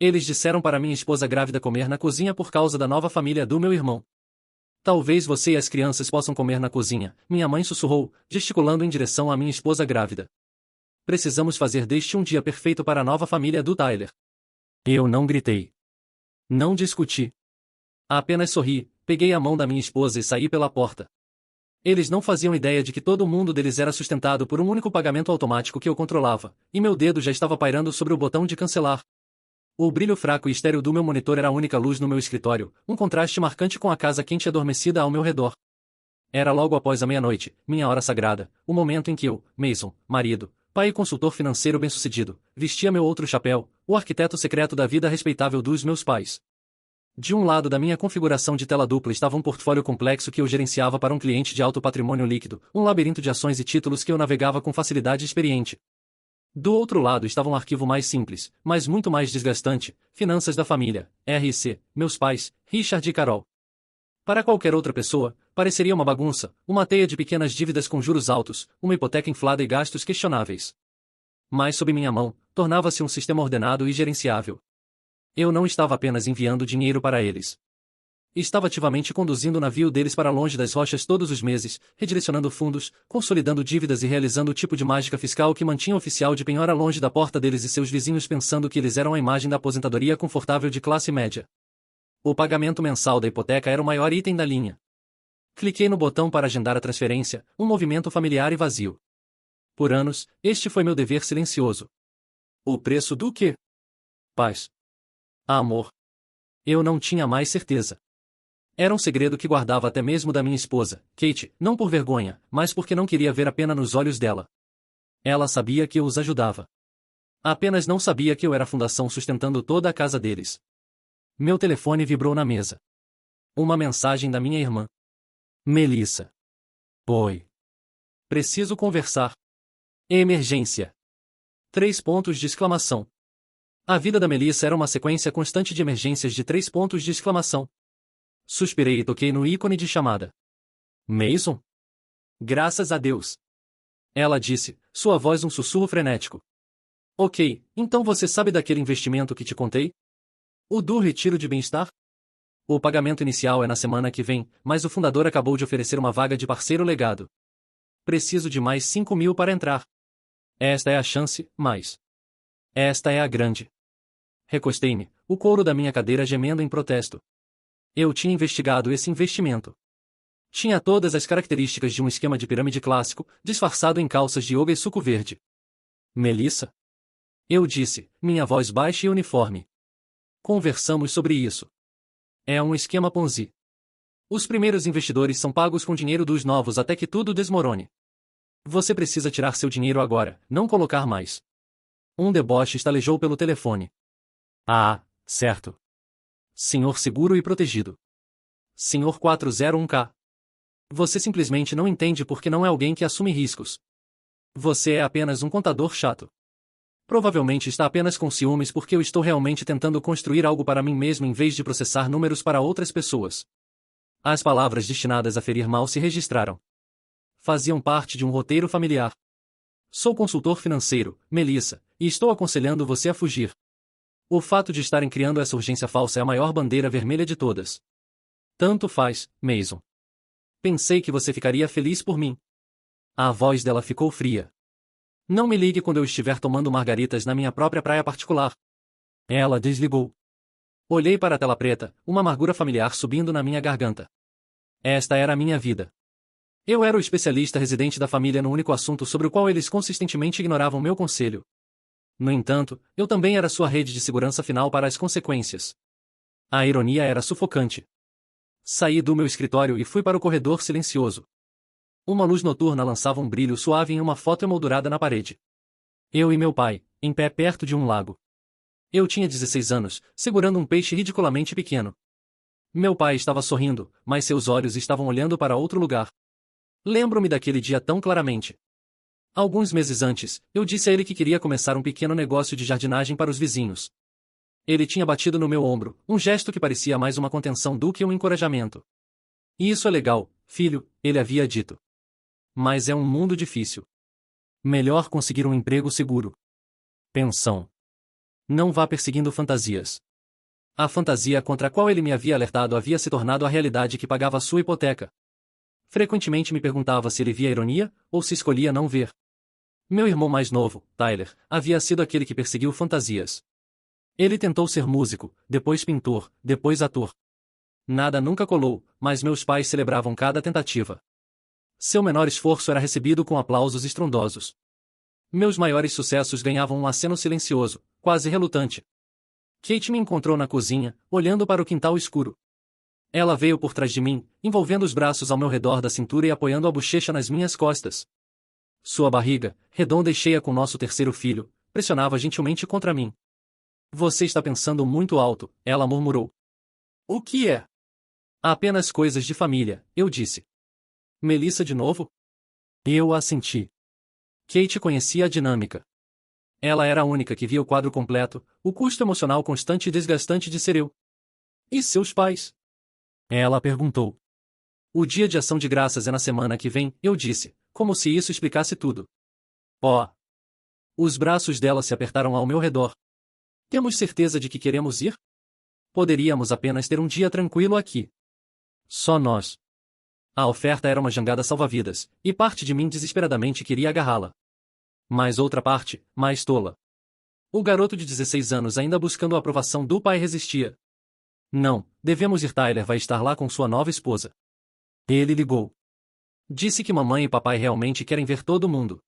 Eles disseram para minha esposa grávida comer na cozinha por causa da nova família do meu irmão. Talvez você e as crianças possam comer na cozinha, minha mãe sussurrou, gesticulando em direção à minha esposa grávida. Precisamos fazer deste um dia perfeito para a nova família do Tyler. Eu não gritei. Não discuti. Apenas sorri, peguei a mão da minha esposa e saí pela porta. Eles não faziam ideia de que todo o mundo deles era sustentado por um único pagamento automático que eu controlava, e meu dedo já estava pairando sobre o botão de cancelar. O brilho fraco e estéril do meu monitor era a única luz no meu escritório, um contraste marcante com a casa quente e adormecida ao meu redor. Era logo após a meia-noite, minha hora sagrada, o momento em que eu, Mason, marido, pai e consultor financeiro bem-sucedido, vestia meu outro chapéu, o arquiteto secreto da vida respeitável dos meus pais. De um lado da minha configuração de tela dupla estava um portfólio complexo que eu gerenciava para um cliente de alto patrimônio líquido, um labirinto de ações e títulos que eu navegava com facilidade experiente. Do outro lado estava um arquivo mais simples, mas muito mais desgastante, finanças da família, RC, meus pais, Richard e Carol. Para qualquer outra pessoa, pareceria uma bagunça, uma teia de pequenas dívidas com juros altos, uma hipoteca inflada e gastos questionáveis. Mas sob minha mão, tornava-se um sistema ordenado e gerenciável. Eu não estava apenas enviando dinheiro para eles. Estava ativamente conduzindo o navio deles para longe das rochas todos os meses, redirecionando fundos, consolidando dívidas e realizando o tipo de mágica fiscal que mantinha o oficial de penhora longe da porta deles e seus vizinhos pensando que eles eram a imagem da aposentadoria confortável de classe média. O pagamento mensal da hipoteca era o maior item da linha. Cliquei no botão para agendar a transferência, um movimento familiar e vazio. Por anos, este foi meu dever silencioso. O preço do quê? Paz. Amor. Eu não tinha mais certeza. Era um segredo que guardava até mesmo da minha esposa, Kate, não por vergonha, mas porque não queria ver a pena nos olhos dela. Ela sabia que eu os ajudava. Apenas não sabia que eu era a fundação sustentando toda a casa deles. Meu telefone vibrou na mesa. Uma mensagem da minha irmã. Melissa. Oi. Preciso conversar. Emergência. 3 pontos de exclamação. A vida da Melissa era uma sequência constante de emergências de 3 pontos de exclamação. Suspirei e toquei no ícone de chamada. Mason? Graças a Deus. Ela disse, sua voz um sussurro frenético. Ok, então você sabe daquele investimento que te contei? O do retiro de bem-estar? O pagamento inicial é na semana que vem, mas o fundador acabou de oferecer uma vaga de parceiro legado. Preciso de mais 5.000 para entrar. Esta é a chance, mas... esta é a grande. Recostei-me, o couro da minha cadeira gemendo em protesto. Eu tinha investigado esse investimento. Tinha todas as características de um esquema de pirâmide clássico, disfarçado em calças de yoga e suco verde. Melissa? Eu disse, minha voz baixa e uniforme. Conversamos sobre isso. É um esquema Ponzi. Os primeiros investidores são pagos com dinheiro dos novos até que tudo desmorone. Você precisa tirar seu dinheiro agora, não colocar mais. Um deboche estalejou pelo telefone. Ah, certo. Senhor seguro e protegido. Senhor 401k. Você simplesmente não entende porque não é alguém que assume riscos. Você é apenas um contador chato. Provavelmente está apenas com ciúmes porque eu estou realmente tentando construir algo para mim mesmo em vez de processar números para outras pessoas. As palavras destinadas a ferir mal se registraram. Faziam parte de um roteiro familiar. Sou consultor financeiro, Melissa, e estou aconselhando você a fugir. O fato de estarem criando essa urgência falsa é a maior bandeira vermelha de todas. Tanto faz, Mason. Pensei que você ficaria feliz por mim. A voz dela ficou fria. Não me ligue quando eu estiver tomando margaritas na minha própria praia particular. Ela desligou. Olhei para a tela preta, uma amargura familiar subindo na minha garganta. Esta era a minha vida. Eu era o especialista residente da família no único assunto sobre o qual eles consistentemente ignoravam meu conselho. No entanto, eu também era sua rede de segurança final para as consequências. A ironia era sufocante. Saí do meu escritório e fui para o corredor silencioso. Uma luz noturna lançava um brilho suave em uma foto emoldurada na parede. Eu e meu pai, em pé perto de um lago. Eu tinha 16 anos, segurando um peixe ridiculamente pequeno. Meu pai estava sorrindo, mas seus olhos estavam olhando para outro lugar. Lembro-me daquele dia tão claramente. Alguns meses antes, eu disse a ele que queria começar um pequeno negócio de jardinagem para os vizinhos. Ele tinha batido no meu ombro, um gesto que parecia mais uma contenção do que um encorajamento. Isso é legal, filho, ele havia dito. Mas é um mundo difícil. Melhor conseguir um emprego seguro. Pensão. Não vá perseguindo fantasias. A fantasia contra a qual ele me havia alertado havia se tornado a realidade que pagava sua hipoteca. Frequentemente me perguntava se ele via ironia, ou se escolhia não ver. Meu irmão mais novo, Tyler, havia sido aquele que perseguiu fantasias. Ele tentou ser músico, depois pintor, depois ator. Nada nunca colou, mas meus pais celebravam cada tentativa. Seu menor esforço era recebido com aplausos estrondosos. Meus maiores sucessos ganhavam um aceno silencioso, quase relutante. Kate me encontrou na cozinha, olhando para o quintal escuro. Ela veio por trás de mim, envolvendo os braços ao meu redor da cintura e apoiando a bochecha nas minhas costas. Sua barriga, redonda e cheia com nosso terceiro filho, pressionava gentilmente contra mim. Você está pensando muito alto, ela murmurou. O que é? Apenas coisas de família, eu disse. Melissa de novo? Eu assenti. Kate conhecia a dinâmica. Ela era a única que via o quadro completo, o custo emocional constante e desgastante de ser eu. E seus pais? Ela perguntou. O dia de ação de graças é na semana que vem, eu disse, como se isso explicasse tudo. Oh! Os braços dela se apertaram ao meu redor. Temos certeza de que queremos ir? Poderíamos apenas ter um dia tranquilo aqui. Só nós. A oferta era uma jangada salva-vidas, e parte de mim desesperadamente queria agarrá-la. Mas outra parte, mais tola. O garoto de 16 anos ainda buscando a aprovação do pai resistia. Não, devemos ir. Tyler vai estar lá com sua nova esposa. Ele ligou. Disse que mamãe e papai realmente querem ver todo mundo.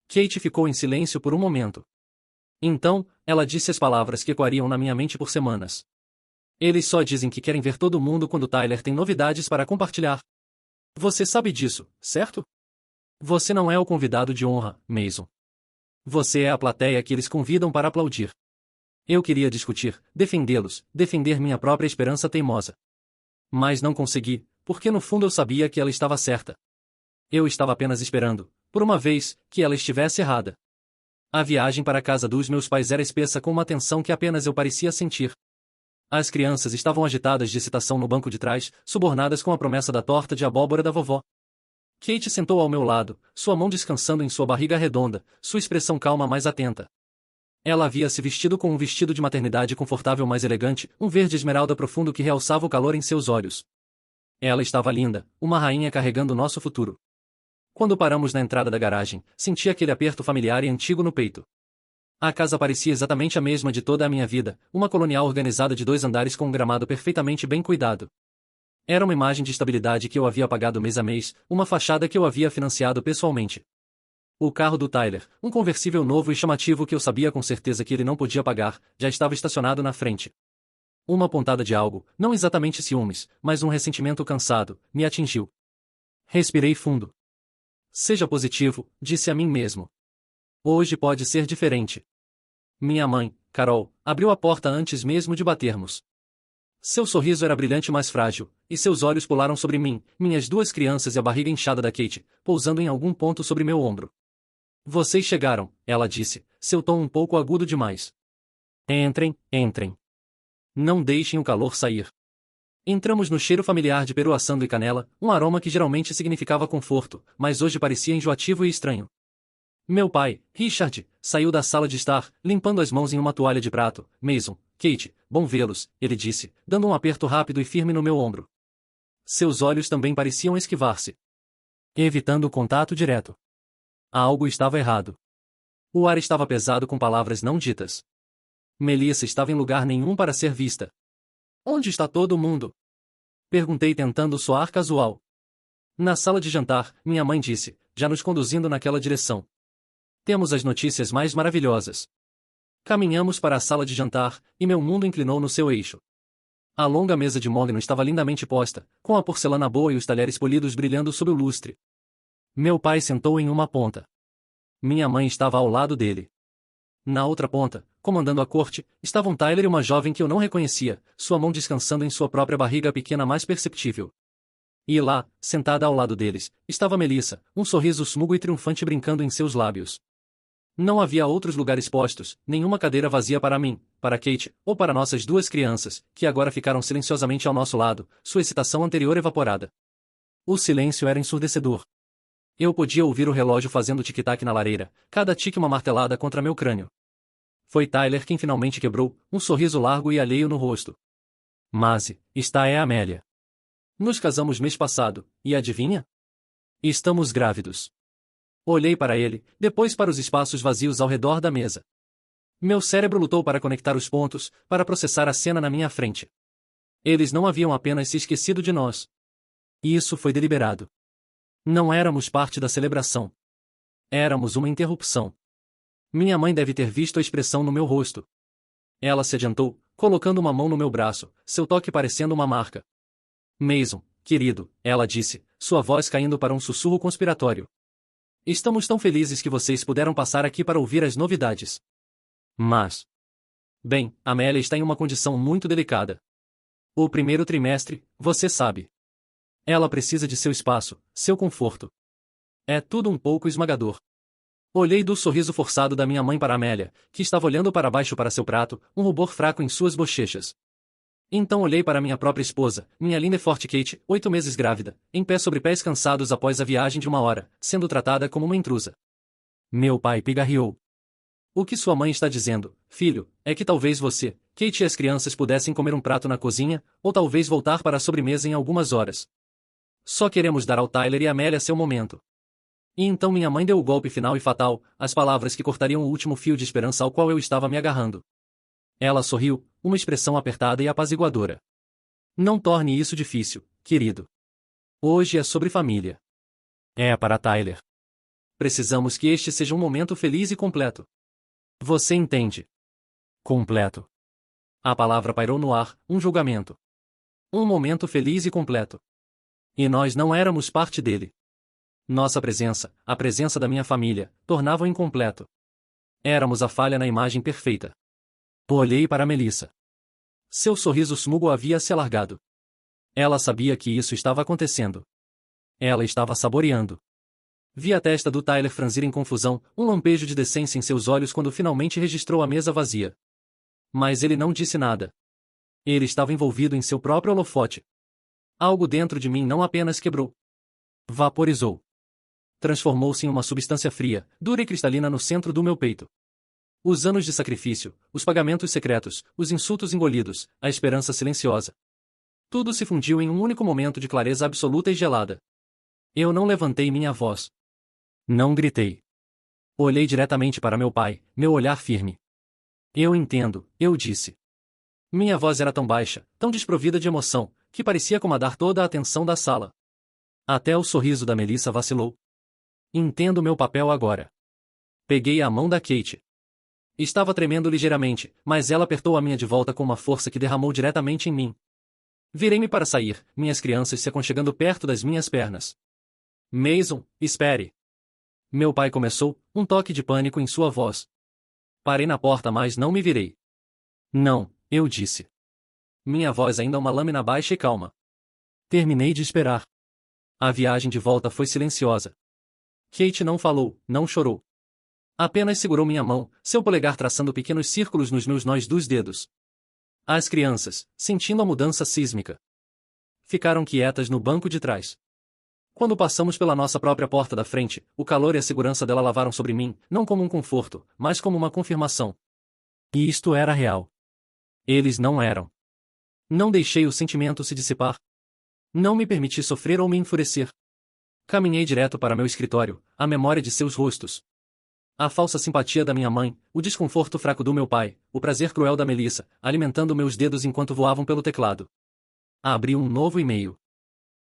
Kate ficou em silêncio por um momento. Então, ela disse as palavras que ecoariam na minha mente por semanas. Eles só dizem que querem ver todo mundo quando Tyler tem novidades para compartilhar. Você sabe disso, certo? Você não é o convidado de honra, Mason. Você é a plateia que eles convidam para aplaudir. Eu queria discutir, defendê-los, defender minha própria esperança teimosa. Mas não consegui, porque no fundo eu sabia que ela estava certa. Eu estava apenas esperando, por uma vez, que ela estivesse errada. A viagem para a casa dos meus pais era espessa com uma tensão que apenas eu parecia sentir. As crianças estavam agitadas de excitação no banco de trás, subornadas com a promessa da torta de abóbora da vovó. Kate sentou ao meu lado, sua mão descansando em sua barriga redonda, sua expressão calma mais atenta. Ela havia se vestido com um vestido de maternidade confortável mais elegante, um verde esmeralda profundo que realçava o calor em seus olhos. Ela estava linda, uma rainha carregando nosso futuro. Quando paramos na entrada da garagem, senti aquele aperto familiar e antigo no peito. A casa parecia exatamente a mesma de toda a minha vida, uma colonial organizada de 2 andares com um gramado perfeitamente bem cuidado. Era uma imagem de estabilidade que eu havia pagado mês a mês, uma fachada que eu havia financiado pessoalmente. O carro do Tyler, um conversível novo e chamativo que eu sabia com certeza que ele não podia pagar, já estava estacionado na frente. Uma pontada de algo, não exatamente ciúmes, mas um ressentimento cansado, me atingiu. Respirei fundo. Seja positivo, disse a mim mesmo. Hoje pode ser diferente. Minha mãe, Carol, abriu a porta antes mesmo de batermos. Seu sorriso era brilhante mais frágil, e seus olhos pularam sobre mim, minhas 2 crianças e a barriga inchada da Kate, pousando em algum ponto sobre meu ombro. Vocês chegaram, ela disse, seu tom um pouco agudo demais. Entrem, entrem. Não deixem o calor sair. Entramos no cheiro familiar de peru assando e canela, um aroma que geralmente significava conforto, mas hoje parecia enjoativo e estranho. Meu pai, Richard, saiu da sala de estar, limpando as mãos em uma toalha de prato. Mason, Kate, bom vê-los, ele disse, dando um aperto rápido e firme no meu ombro. Seus olhos também pareciam esquivar-se, evitando o contato direto. Algo estava errado. O ar estava pesado com palavras não ditas. Melissa estava em lugar nenhum para ser vista. Onde está todo mundo? Perguntei tentando soar casual. Na sala de jantar, minha mãe disse, já nos conduzindo naquela direção. Temos as notícias mais maravilhosas. Caminhamos para a sala de jantar, e meu mundo inclinou no seu eixo. A longa mesa de mogno estava lindamente posta, com a porcelana boa e os talheres polidos brilhando sob o lustre. Meu pai sentou em uma ponta. Minha mãe estava ao lado dele. Na outra ponta, comandando a corte, estavam Tyler e uma jovem que eu não reconhecia, sua mão descansando em sua própria barriga pequena mais perceptível. E lá, sentada ao lado deles, estava Melissa, um sorriso smugo e triunfante brincando em seus lábios. Não havia outros lugares postos, nenhuma cadeira vazia para mim, para Kate, ou para nossas 2 crianças, que agora ficaram silenciosamente ao nosso lado, sua excitação anterior evaporada. O silêncio era ensurdecedor. Eu podia ouvir o relógio fazendo tic-tac na lareira, cada tique uma martelada contra meu crânio. Foi Tyler quem finalmente quebrou, um sorriso largo e alheio no rosto. Mas, está é Amélia. Nos casamos mês passado, e adivinha? Estamos grávidos. Olhei para ele, depois para os espaços vazios ao redor da mesa. Meu cérebro lutou para conectar os pontos, para processar a cena na minha frente. Eles não haviam apenas se esquecido de nós. E isso foi deliberado. Não éramos parte da celebração. Éramos uma interrupção. Minha mãe deve ter visto a expressão no meu rosto. Ela se adiantou, colocando uma mão no meu braço, seu toque parecendo uma marca. Mason, querido, ela disse, sua voz caindo para um sussurro conspiratório. Estamos tão felizes que vocês puderam passar aqui para ouvir as novidades. Mas... Bem, Amélia está em uma condição muito delicada. O primeiro trimestre, você sabe. Ela precisa de seu espaço, seu conforto. É tudo um pouco esmagador. Olhei do sorriso forçado da minha mãe para Amélia, que estava olhando para baixo para seu prato, um rubor fraco em suas bochechas. Então olhei para minha própria esposa, minha linda e forte Kate, 8 meses grávida, em pé sobre pés cansados após a viagem de 1 hora, sendo tratada como uma intrusa. Meu pai pigarreou. O que sua mãe está dizendo, filho, é que talvez você, Kate e as crianças pudessem comer um prato na cozinha, ou talvez voltar para a sobremesa em algumas horas. Só queremos dar ao Tyler e a Amélia seu momento. E então minha mãe deu o golpe final e fatal, as palavras que cortariam o último fio de esperança ao qual eu estava me agarrando. Ela sorriu, uma expressão apertada e apaziguadora. Não torne isso difícil, querido. Hoje é sobre família. É para Tyler. Precisamos que este seja um momento feliz e completo. Você entende? Completo. A palavra pairou no ar, um julgamento. Um momento feliz e completo. E nós não éramos parte dele. Nossa presença, a presença da minha família, tornava-o incompleto. Éramos a falha na imagem perfeita. Olhei para Melissa. Seu sorriso smugo havia se alargado. Ela sabia que isso estava acontecendo. Ela estava saboreando. Vi a testa do Tyler franzir em confusão, um lampejo de decência em seus olhos quando finalmente registrou a mesa vazia. Mas ele não disse nada. Ele estava envolvido em seu próprio holofote. Algo dentro de mim não apenas quebrou. Vaporizou. Transformou-se em uma substância fria, dura e cristalina no centro do meu peito. Os anos de sacrifício, os pagamentos secretos, os insultos engolidos, a esperança silenciosa. Tudo se fundiu em um único momento de clareza absoluta e gelada. Eu não levantei minha voz. Não gritei. Olhei diretamente para meu pai, meu olhar firme. Eu entendo, eu disse. Minha voz era tão baixa, tão desprovida de emoção, que parecia comandar toda a atenção da sala. Até o sorriso da Melissa vacilou. Entendo meu papel agora. Peguei a mão da Kate. Estava tremendo ligeiramente, mas ela apertou a minha de volta com uma força que derramou diretamente em mim. Virei-me para sair, minhas crianças se aconchegando perto das minhas pernas. Mason, espere. Meu pai começou, um toque de pânico em sua voz. Parei na porta, mas não me virei. Não, eu disse. Minha voz ainda uma lâmina baixa e calma. Terminei de esperar. A viagem de volta foi silenciosa. Kate não falou, não chorou. Apenas segurou minha mão, seu polegar traçando pequenos círculos nos meus nós dos dedos. As crianças, sentindo a mudança sísmica, ficaram quietas no banco de trás. Quando passamos pela nossa própria porta da frente, o calor e a segurança dela lavaram sobre mim, não como um conforto, mas como uma confirmação. E isto era real. Eles não eram. Não deixei o sentimento se dissipar. Não me permiti sofrer ou me enfurecer. Caminhei direto para meu escritório, a memória de seus rostos. A falsa simpatia da minha mãe, o desconforto fraco do meu pai, o prazer cruel da Melissa, alimentando meus dedos enquanto voavam pelo teclado. Abri um novo e-mail.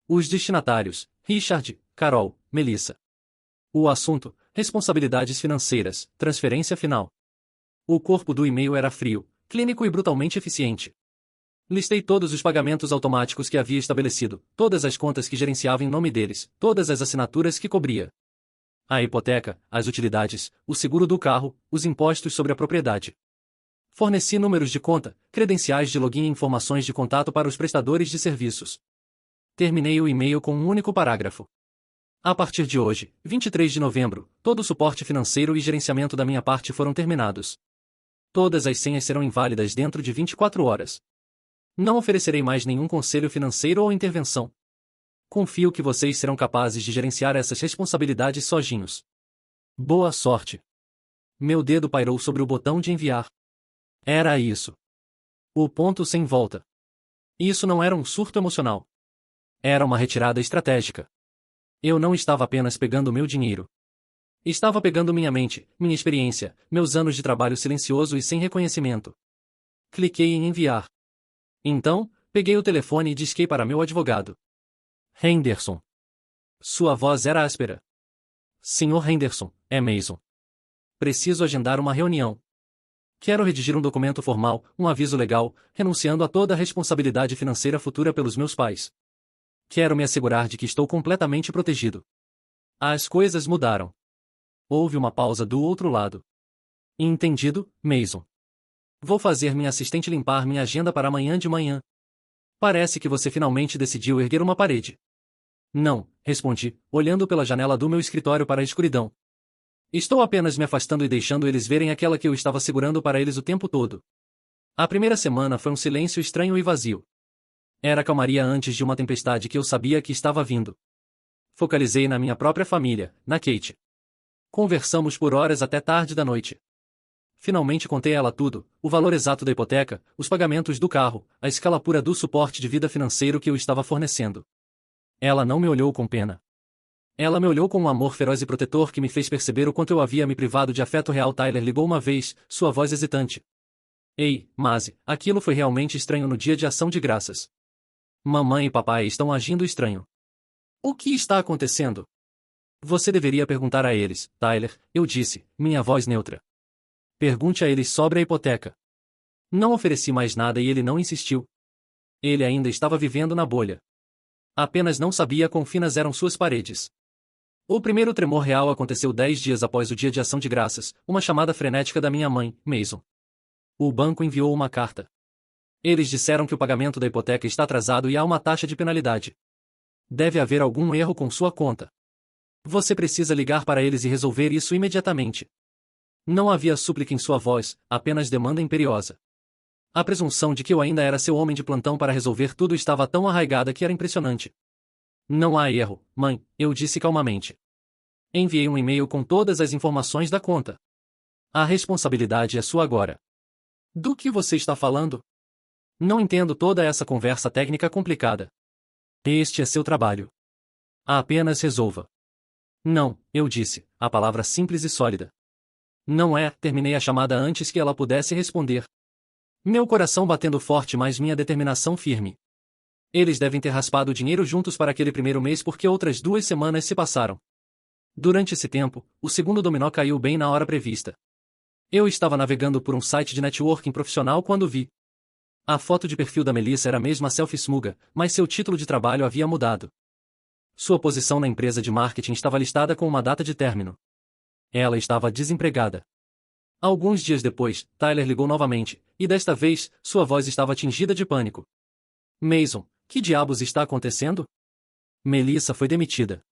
Os destinatários, Richard, Carol, Melissa. O assunto, responsabilidades financeiras, transferência final. O corpo do e-mail era frio, clínico e brutalmente eficiente. Listei todos os pagamentos automáticos que havia estabelecido, todas as contas que gerenciava em nome deles, todas as assinaturas que cobria. A hipoteca, as utilidades, o seguro do carro, os impostos sobre a propriedade. Forneci números de conta, credenciais de login e informações de contato para os prestadores de serviços. Terminei o e-mail com um único parágrafo. A partir de hoje, 23 de novembro, todo o suporte financeiro e gerenciamento da minha parte foram terminados. Todas as senhas serão inválidas dentro de 24 horas. Não oferecerei mais nenhum conselho financeiro ou intervenção. Confio que vocês serão capazes de gerenciar essas responsabilidades sozinhos. Boa sorte. Meu dedo pairou sobre o botão de enviar. Era isso. O ponto sem volta. Isso não era um surto emocional. Era uma retirada estratégica. Eu não estava apenas pegando meu dinheiro. Estava pegando minha mente, minha experiência, meus anos de trabalho silencioso e sem reconhecimento. Cliquei em enviar. Então, peguei o telefone e disquei para meu advogado. Henderson. Sua voz era áspera. Senhor Henderson, é Mason. Preciso agendar uma reunião. Quero redigir um documento formal, um aviso legal, renunciando a toda a responsabilidade financeira futura pelos meus pais. Quero me assegurar de que estou completamente protegido. As coisas mudaram. Houve uma pausa do outro lado. Entendido, Mason. Vou fazer minha assistente limpar minha agenda para amanhã de manhã. Parece que você finalmente decidiu erguer uma parede. Não, respondi, olhando pela janela do meu escritório para a escuridão. Estou apenas me afastando e deixando eles verem aquela que eu estava segurando para eles o tempo todo. A primeira semana foi um silêncio estranho e vazio. Era a calmaria antes de uma tempestade que eu sabia que estava vindo. Focalizei na minha própria família, na Kate. Conversamos por horas até tarde da noite. Finalmente contei a ela tudo, o valor exato da hipoteca, os pagamentos do carro, a escala pura do suporte de vida financeiro que eu estava fornecendo. Ela não me olhou com pena. Ela me olhou com um amor feroz e protetor que me fez perceber o quanto eu havia me privado de afeto real. Tyler ligou uma vez, sua voz hesitante. Ei, Mase, aquilo foi realmente estranho no dia de ação de graças. Mamãe e papai estão agindo estranho. O que está acontecendo? Você deveria perguntar a eles, Tyler, eu disse, minha voz neutra. Pergunte a eles sobre a hipoteca. Não ofereci mais nada e ele não insistiu. Ele ainda estava vivendo na bolha. Apenas não sabia quão finas eram suas paredes. O primeiro tremor real aconteceu 10 dias após o dia de ação de graças, uma chamada frenética da minha mãe, Mason. O banco enviou uma carta. Eles disseram que o pagamento da hipoteca está atrasado e há uma taxa de penalidade. Deve haver algum erro com sua conta. Você precisa ligar para eles e resolver isso imediatamente. Não havia súplica em sua voz, apenas demanda imperiosa. A presunção de que eu ainda era seu homem de plantão para resolver tudo estava tão arraigada que era impressionante. Não há erro, mãe, eu disse calmamente. Enviei um e-mail com todas as informações da conta. A responsabilidade é sua agora. Do que você está falando? Não entendo toda essa conversa técnica complicada. Este é seu trabalho. Apenas resolva. Não, eu disse, a palavra simples e sólida. Não é, terminei a chamada antes que ela pudesse responder. Meu coração batendo forte, mas minha determinação firme. Eles devem ter raspado o dinheiro juntos para aquele primeiro mês porque outras 2 semanas se passaram. Durante esse tempo, o segundo dominó caiu bem na hora prevista. Eu estava navegando por um site de networking profissional quando vi. A foto de perfil da Melissa era a mesma selfie smuga, mas seu título de trabalho havia mudado. Sua posição na empresa de marketing estava listada com uma data de término. Ela estava desempregada. Alguns dias depois, Tyler ligou novamente, e desta vez, sua voz estava tingida de pânico. Mason, que diabos está acontecendo? Melissa foi demitida.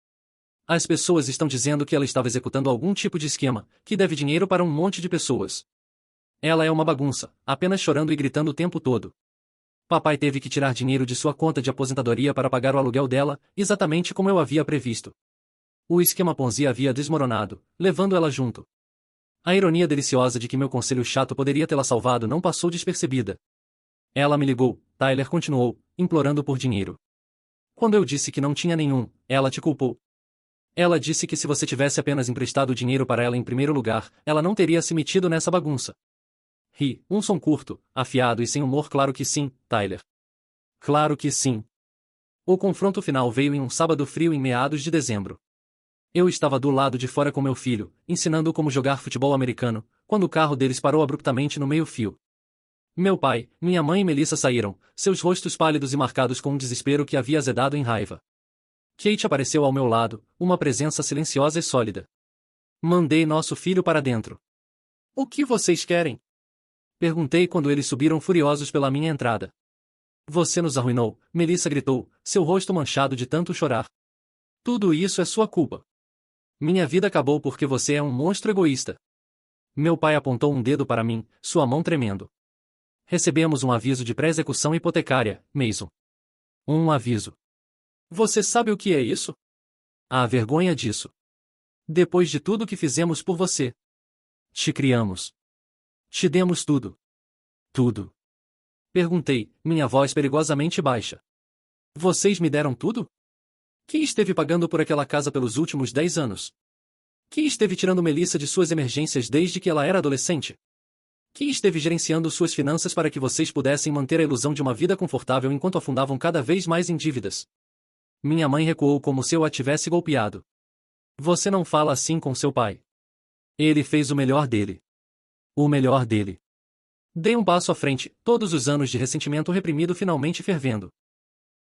As pessoas estão dizendo que ela estava executando algum tipo de esquema, que deve dinheiro para um monte de pessoas. Ela é uma bagunça, apenas chorando e gritando o tempo todo. Papai teve que tirar dinheiro de sua conta de aposentadoria para pagar o aluguel dela, exatamente como eu havia previsto. O esquema Ponzi havia desmoronado, levando ela junto. A ironia deliciosa de que meu conselho chato poderia tê-la salvado não passou despercebida. Ela me ligou, Tyler continuou, implorando por dinheiro. Quando eu disse que não tinha nenhum, ela te culpou. Ela disse que se você tivesse apenas emprestado dinheiro para ela em primeiro lugar, ela não teria se metido nessa bagunça. Ri, um som curto, afiado e sem humor. Claro que sim, Tyler. Claro que sim. O confronto final veio em um sábado frio em meados de dezembro. Eu estava do lado de fora com meu filho, ensinando-o como jogar futebol americano, quando o carro deles parou abruptamente no meio-fio. Meu pai, minha mãe e Melissa saíram, seus rostos pálidos e marcados com um desespero que havia azedado em raiva. Kate apareceu ao meu lado, uma presença silenciosa e sólida. Mandei nosso filho para dentro. O que vocês querem? Perguntei quando eles subiram furiosos pela minha entrada. Você nos arruinou, Melissa gritou, seu rosto manchado de tanto chorar. Tudo isso é sua culpa. Minha vida acabou porque você é um monstro egoísta. Meu pai apontou um dedo para mim, sua mão tremendo. Recebemos um aviso de pré-execução hipotecária, Mason. Um aviso. Você sabe o que é isso? A vergonha disso. Depois de tudo que fizemos por você. Te criamos. Te demos tudo. Tudo? Perguntei, minha voz perigosamente baixa. Vocês me deram tudo? Quem esteve pagando por aquela casa pelos últimos 10 anos? Quem esteve tirando Melissa de suas emergências desde que ela era adolescente? Quem esteve gerenciando suas finanças para que vocês pudessem manter a ilusão de uma vida confortável enquanto afundavam cada vez mais em dívidas? Minha mãe recuou como se eu a tivesse golpeado. Você não fala assim com seu pai. Ele fez o melhor dele. O melhor dele. Dei um passo à frente, todos os anos de ressentimento reprimido finalmente fervendo.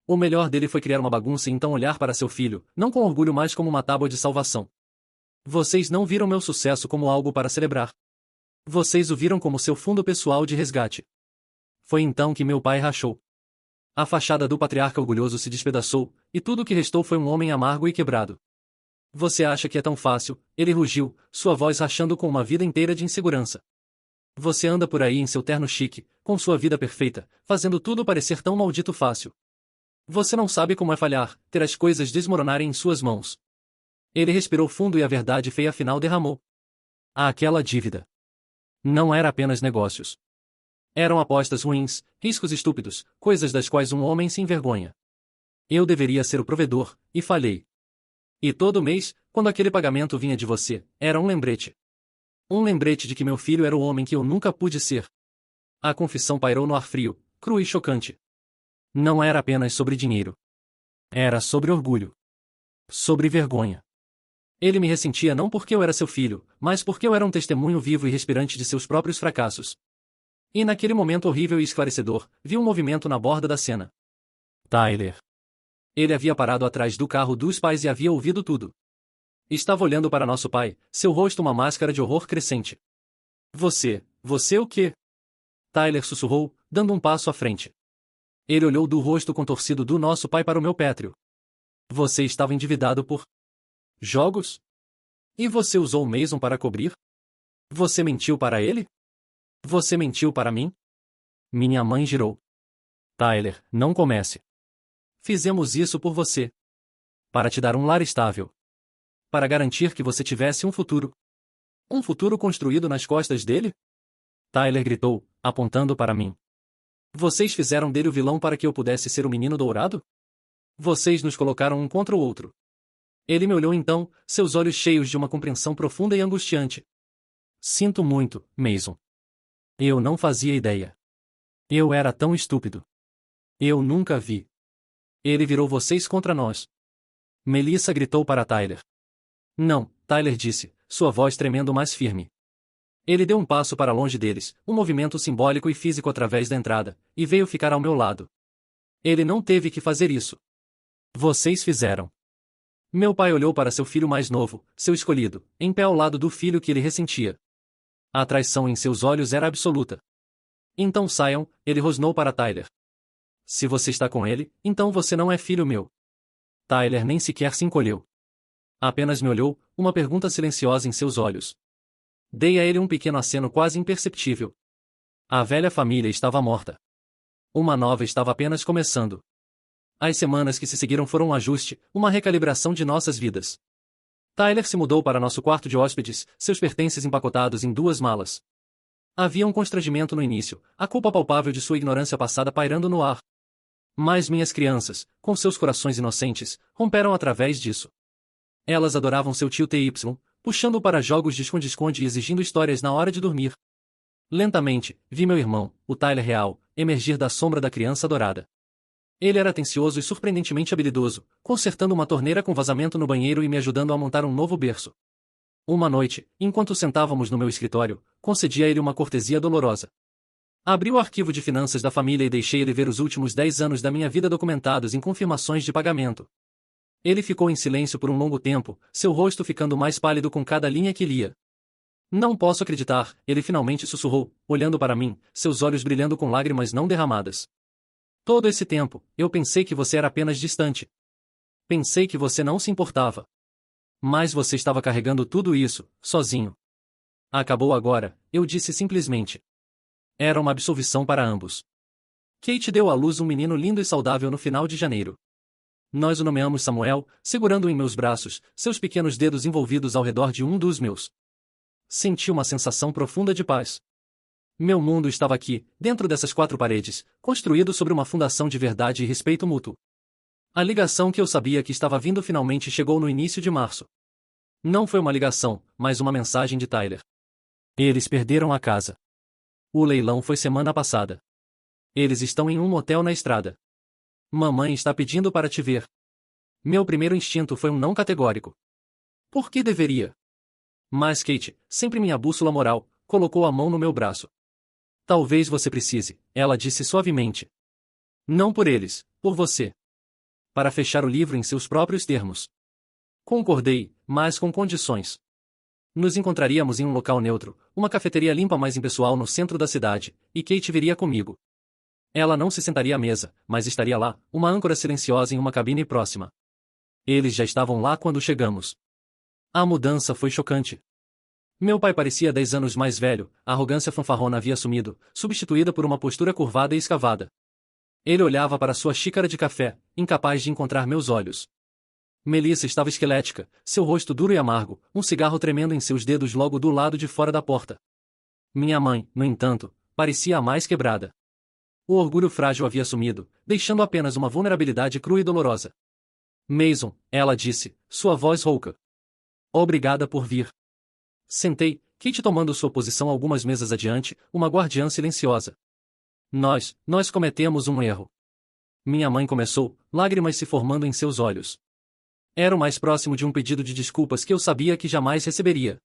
O melhor dele foi criar uma bagunça e então olhar para seu filho, não com orgulho mas como uma tábua de salvação. Vocês não viram meu sucesso como algo para celebrar. Vocês o viram como seu fundo pessoal de resgate. Foi então que meu pai rachou. A fachada do patriarca orgulhoso se despedaçou, e tudo o que restou foi um homem amargo e quebrado. Você acha que é tão fácil? Ele rugiu, sua voz rachando com uma vida inteira de insegurança. Você anda por aí em seu terno chique, com sua vida perfeita, fazendo tudo parecer tão maldito fácil. Você não sabe como é falhar, ter as coisas desmoronarem em suas mãos. Ele respirou fundo e a verdade feia afinal derramou. Aquela dívida. Não era apenas negócios. Eram apostas ruins, riscos estúpidos, coisas das quais um homem se envergonha. Eu deveria ser o provedor, e falhei. E todo mês, quando aquele pagamento vinha de você, era um lembrete. Um lembrete de que meu filho era o homem que eu nunca pude ser. A confissão pairou no ar frio, cru e chocante. Não era apenas sobre dinheiro. Era sobre orgulho. Sobre vergonha. Ele me ressentia não porque eu era seu filho, mas porque eu era um testemunho vivo e respirante de seus próprios fracassos. E naquele momento horrível e esclarecedor, vi um movimento na borda da cena. Tyler. Ele havia parado atrás do carro dos pais e havia ouvido tudo. Estava olhando para nosso pai, seu rosto uma máscara de horror crescente. Você o quê? Tyler sussurrou, dando um passo à frente. Ele olhou do rosto contorcido do nosso pai para o meu pétreo. Você estava endividado por jogos? E você usou o Mason para cobrir? Você mentiu para ele? Você mentiu para mim? Minha mãe girou. Tyler, não comece. Fizemos isso por você. Para te dar um lar estável. Para garantir que você tivesse um futuro. Um futuro construído nas costas dele? Tyler gritou, apontando para mim. Vocês fizeram dele o vilão para que eu pudesse ser o menino dourado? Vocês nos colocaram um contra o outro. Ele me olhou então, seus olhos cheios de uma compreensão profunda e angustiante. Sinto muito, Mason. Eu não fazia ideia. Eu era tão estúpido. Eu nunca vi. Ele virou vocês contra nós. Melissa gritou para Tyler. Não, Tyler disse, sua voz tremendo mais firme. Ele deu um passo para longe deles, um movimento simbólico e físico através da entrada, e veio ficar ao meu lado. Ele não teve que fazer isso. Vocês fizeram. Meu pai olhou para seu filho mais novo, seu escolhido, em pé ao lado do filho que ele ressentia. A traição em seus olhos era absoluta. Então saiam, ele rosnou para Tyler. Se você está com ele, então você não é filho meu. Tyler nem sequer se encolheu. Apenas me olhou, uma pergunta silenciosa em seus olhos. Dei a ele um pequeno aceno quase imperceptível. A velha família estava morta. Uma nova estava apenas começando. As semanas que se seguiram foram um ajuste, uma recalibração de nossas vidas. Tyler se mudou para nosso quarto de hóspedes, seus pertences empacotados em 2 malas. Havia um constrangimento no início, a culpa palpável de sua ignorância passada pairando no ar. Mas minhas crianças, com seus corações inocentes, romperam através disso. Elas adoravam seu tio TY, puxando-o para jogos de esconde-esconde e exigindo histórias na hora de dormir. Lentamente, vi meu irmão, o Tyler real, emergir da sombra da criança adorada. Ele era atencioso e surpreendentemente habilidoso, consertando uma torneira com vazamento no banheiro e me ajudando a montar um novo berço. Uma noite, enquanto sentávamos no meu escritório, concedi a ele uma cortesia dolorosa. Abri o arquivo de finanças da família e deixei ele ver os últimos 10 anos da minha vida documentados em confirmações de pagamento. Ele ficou em silêncio por um longo tempo, seu rosto ficando mais pálido com cada linha que lia. Não posso acreditar, ele finalmente sussurrou, olhando para mim, seus olhos brilhando com lágrimas não derramadas. Todo esse tempo, eu pensei que você era apenas distante. Pensei que você não se importava. Mas você estava carregando tudo isso, sozinho. Acabou agora, eu disse simplesmente. Era uma absolvição para ambos. Kate deu à luz um menino lindo e saudável no final de janeiro. Nós o nomeamos Samuel, segurando-o em meus braços, seus pequenos dedos envolvidos ao redor de um dos meus. Senti uma sensação profunda de paz. Meu mundo estava aqui, dentro dessas quatro paredes, construído sobre uma fundação de verdade e respeito mútuo. A ligação que eu sabia que estava vindo finalmente chegou no início de março. Não foi uma ligação, mas uma mensagem de Tyler. Eles perderam a casa. O leilão foi semana passada. Eles estão em um motel na estrada. Mamãe está pedindo para te ver. Meu primeiro instinto foi um não categórico. Por que deveria? Mas Kate, sempre minha bússola moral, colocou a mão no meu braço. Talvez você precise, ela disse suavemente. Não por eles, por você. Para fechar o livro em seus próprios termos. Concordei, mas com condições. Nos encontraríamos em um local neutro, uma cafeteria limpa mais impessoal no centro da cidade, e Kate viria comigo. Ela não se sentaria à mesa, mas estaria lá, uma âncora silenciosa em uma cabine próxima. Eles já estavam lá quando chegamos. A mudança foi chocante. Meu pai parecia 10 anos mais velho, a arrogância fanfarrona havia sumido, substituída por uma postura curvada e escavada. Ele olhava para sua xícara de café, incapaz de encontrar meus olhos. Melissa estava esquelética, seu rosto duro e amargo, um cigarro tremendo em seus dedos logo do lado de fora da porta. Minha mãe, no entanto, parecia a mais quebrada. O orgulho frágil havia sumido, deixando apenas uma vulnerabilidade crua e dolorosa. Mason, ela disse, sua voz rouca. Obrigada por vir. Sentei, Kate tomando sua posição algumas mesas adiante, uma guardiã silenciosa. Nós cometemos um erro. Minha mãe começou, lágrimas se formando em seus olhos. Era o mais próximo de um pedido de desculpas que eu sabia que jamais receberia.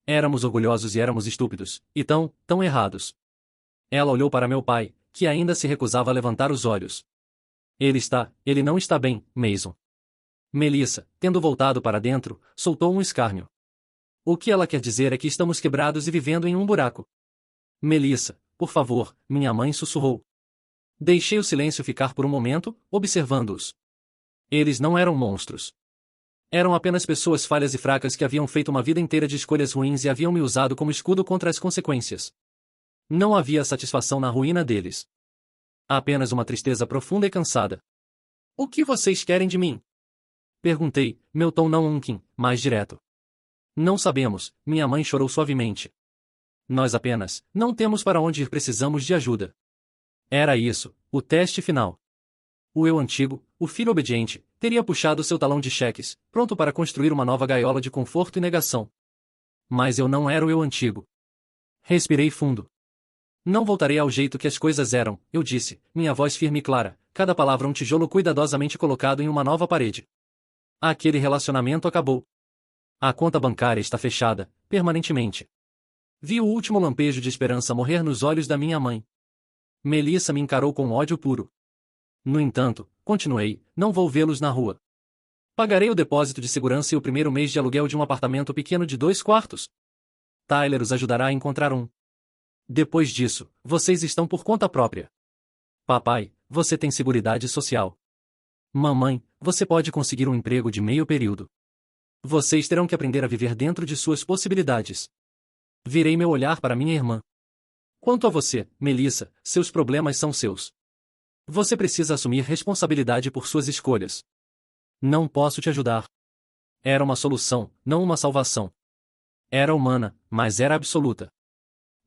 Éramos orgulhosos e éramos estúpidos, e tão errados. Ela olhou para meu pai, que ainda se recusava a levantar os olhos. Ele não está bem, Mason. Melissa, tendo voltado para dentro, soltou um escárnio. O que ela quer dizer é que estamos quebrados e vivendo em um buraco. Melissa, por favor, minha mãe sussurrou. Deixei o silêncio ficar por um momento, observando-os. Eles não eram monstros. Eram apenas pessoas falhas e fracas que haviam feito uma vida inteira de escolhas ruins e haviam me usado como escudo contra as consequências. Não havia satisfação na ruína deles. Apenas uma tristeza profunda e cansada. O que vocês querem de mim? Perguntei, meu tom não mais direto. Não sabemos, minha mãe chorou suavemente. Nós apenas não temos para onde ir, precisamos de ajuda. Era isso, o teste final. O eu antigo, o filho obediente, teria puxado seu talão de cheques, pronto para construir uma nova gaiola de conforto e negação. Mas eu não era o eu antigo. Respirei fundo. Não voltarei ao jeito que as coisas eram, eu disse, minha voz firme e clara, cada palavra um tijolo cuidadosamente colocado em uma nova parede. Aquele relacionamento acabou. A conta bancária está fechada, permanentemente. Vi o último lampejo de esperança morrer nos olhos da minha mãe. Melissa me encarou com ódio puro. No entanto, continuei, não vou vê-los na rua. Pagarei o depósito de segurança e o primeiro mês de aluguel de um apartamento pequeno de 2 quartos. Tyler os ajudará a encontrar um. Depois disso, vocês estão por conta própria. Papai, você tem seguridade social. Mamãe, você pode conseguir um emprego de meio período. Vocês terão que aprender a viver dentro de suas possibilidades. Virei meu olhar para minha irmã. Quanto a você, Melissa, seus problemas são seus. Você precisa assumir responsabilidade por suas escolhas. Não posso te ajudar. Era uma solução, não uma salvação. Era humana, mas era absoluta.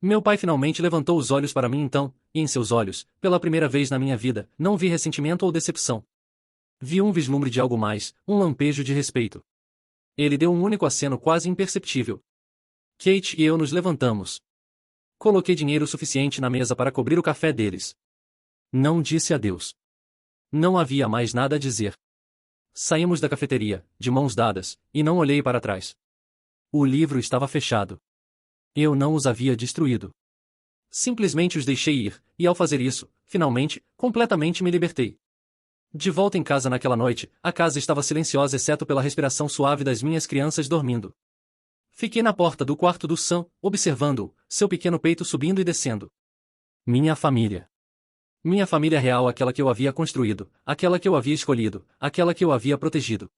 Meu pai finalmente levantou os olhos para mim então, e em seus olhos, pela primeira vez na minha vida, não vi ressentimento ou decepção. Vi um vislumbre de algo mais, um lampejo de respeito. Ele deu um único aceno quase imperceptível. Kate e eu nos levantamos. Coloquei dinheiro suficiente na mesa para cobrir o café deles. Não disse adeus. Não havia mais nada a dizer. Saímos da cafeteria, de mãos dadas, e não olhei para trás. O livro estava fechado. Eu não os havia destruído. Simplesmente os deixei ir, e ao fazer isso, finalmente, completamente me libertei. De volta em casa naquela noite, a casa estava silenciosa exceto pela respiração suave das minhas crianças dormindo. Fiquei na porta do quarto do Sam, observando-o, seu pequeno peito subindo e descendo. Minha família. Minha família real, aquela que eu havia construído, aquela que eu havia escolhido, aquela que eu havia protegido.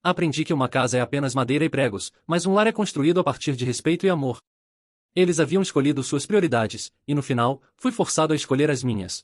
Aprendi que uma casa é apenas madeira e pregos, mas um lar é construído a partir de respeito e amor. Eles haviam escolhido suas prioridades, e no final, fui forçado a escolher as minhas.